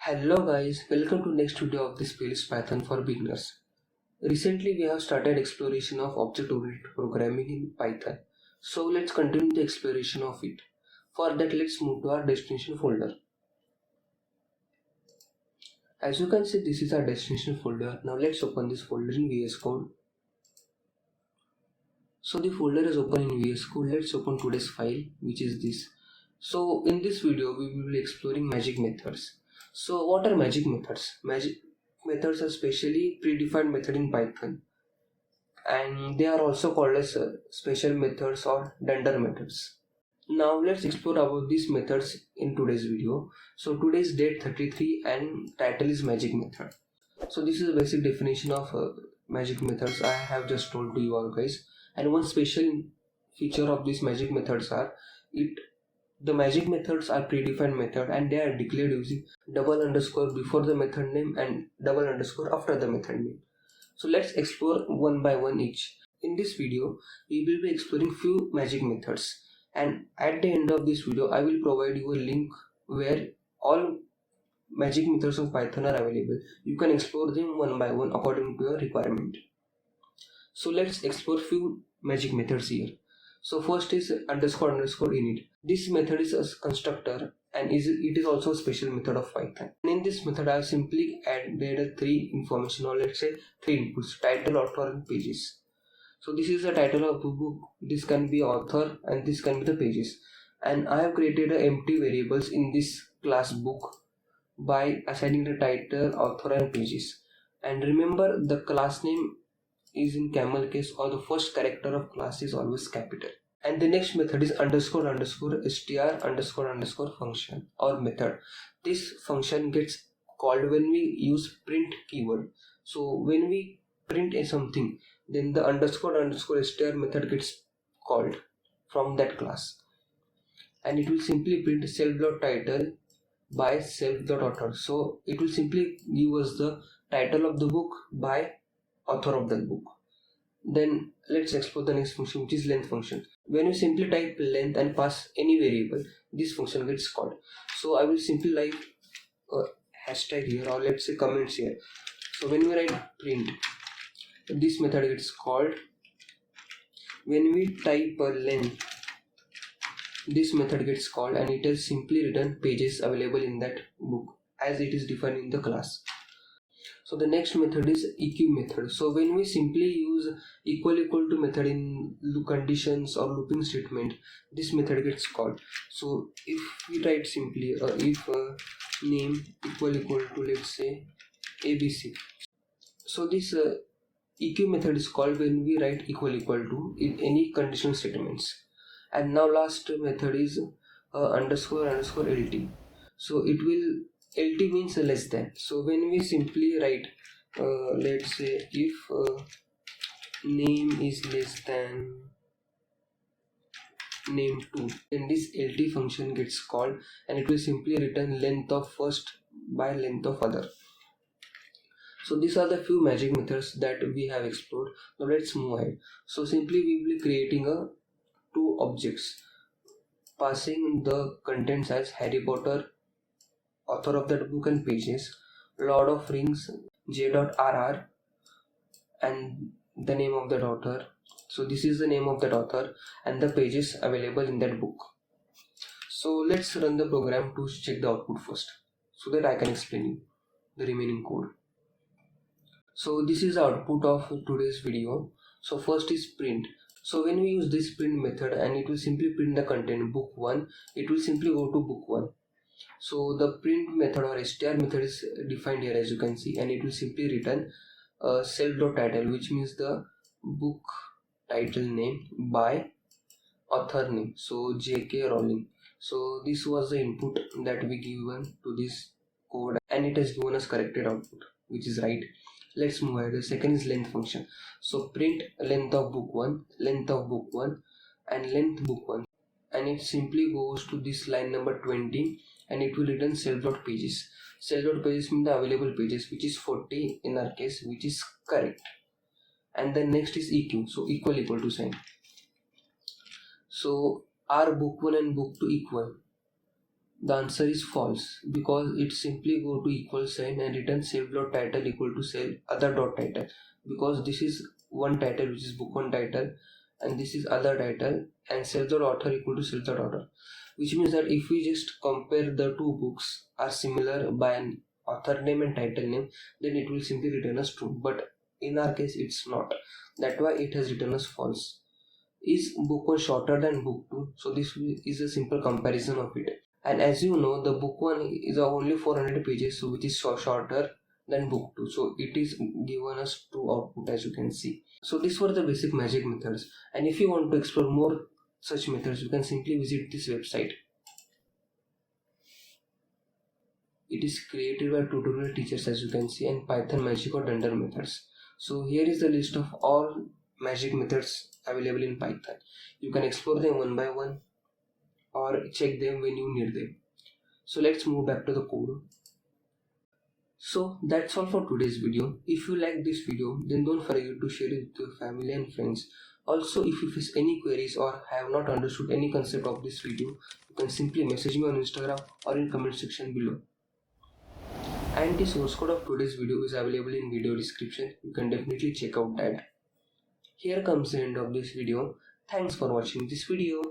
Hello guys, welcome to next video of this playlist Python for beginners. Recently we have started exploration of object-oriented programming in Python. So let's continue the exploration of it. For that let's move to our destination folder. As you can see, this is our destination folder. Now let's open this folder in VS Code. So the folder is open in VS Code. Let's open today's file, which is this. So in this video we will be exploring magic methods. So what are magic methods? Magic methods are specially predefined method in Python, and they are also called as special methods or Dunder methods. Now let's explore about these methods in today's video. So today's date 33 and title is magic method. So this is a basic definition of magic methods I have just told to you all guys. And one special feature of these magic methods are the magic methods are predefined method and they are declared using double underscore before the method name and double underscore after the method name. So let's explore one by one each. In this video, we will be exploring few magic methods, and at the end of this video, I will provide you a link where all magic methods of Python are available. You can explore them one by one according to your requirement. So let's explore few magic methods here. So first is underscore init. This method is a constructor and it is also a special method of Python. And in this method I have simply added three information, or let's say three inputs: title, author and pages. So this is the title of the book, this can be author, and this can be the pages. And I have created empty variables in this class book by assigning the title, author and pages. And remember, the class name is in camel case, or the first character of class is always capital. And the next method is underscore str underscore function or method. This function gets called when we use print keyword. So when we print something, then the underscore str method gets called from that class, and it will simply print self.title by self.author. So it will simply give us the title of the book by author of the book. Then let's explore the next function, which is length function. When you simply type length and pass any variable, this function gets called. So I will simply write a hashtag here, or let's say comments here. So when we write print, this method gets called. When we type length, this method gets called, and it is simply written pages available in that book as it is defined in the class. So the next method is eq method. So when we simply use equal to method in loop conditions or looping statement, this method gets called. So if we write simply if name equal to, let's say, abc, so this eq method is called when we write equal to in any conditional statements. And now last method is underscore lt. So it will, lt means less than. So when we simply write let's say if name is less than name2, then this lt function gets called, and it will simply return length of first by length of other. So these are the few magic methods that we have explored. Now let's move ahead. So simply we will be creating two objects, passing the contents as Harry Potter, author of that book and pages, Lord of Rings, j.rr, and the name of that author. So this is the name of that author and the pages available in that book. So let's run the program to check the output first, so that I can explain you the remaining code. So this is the output of today's video. So first is print. So when we use this print method, and it will simply print the content book 1, it will simply go to book 1. So the print method or str method is defined here, as you can see, and it will simply return self.title, which means the book title name by author name, so J.K. Rowling. So this was the input that we given to this code, and it has given us corrected output, which is right. Let's move ahead. The second is length function. So print length of book 1, length of book 1, and length book 1, and it simply goes to this line number 20, and it will return self.pages. Self.pages means the available pages, which is 40 in our case, which is correct. And then next is eq, so equal to sign. So are book 1 and book 2 equal? The answer is false, because it simply go to equal sign and return self dot title equal to self other dot title, because this is one title which is book one title and this is other title, and self dot author equal to self dot author, which means that if we just compare the two books are similar by an author name and title name, then it will simply return as true. But in our case it's not, that's why it has written as false. Is book 1 shorter than book 2? So this is a simple comparison of it. And as you know, the book 1 is only 400 pages, so which is shorter than book 2. So it is given us true output, as you can see. So these were the basic magic methods. And if you want to explore more such methods, you can simply visit this website. It is created by tutorial teachers, as you can see, and Python Magic or Dunder Methods. So here is the list of all magic methods available in Python. You can explore them one by one or check them when you need them. So let's move back to the code. So that's all for today's video. If you like this video, then don't forget to share it with your family and friends. Also, if you face any queries or have not understood any concept of this video, you can simply message me on Instagram or in comment section below. And the source code of today's video is available in video description. You can definitely check out that. Here comes the end of this video. Thanks for watching this video.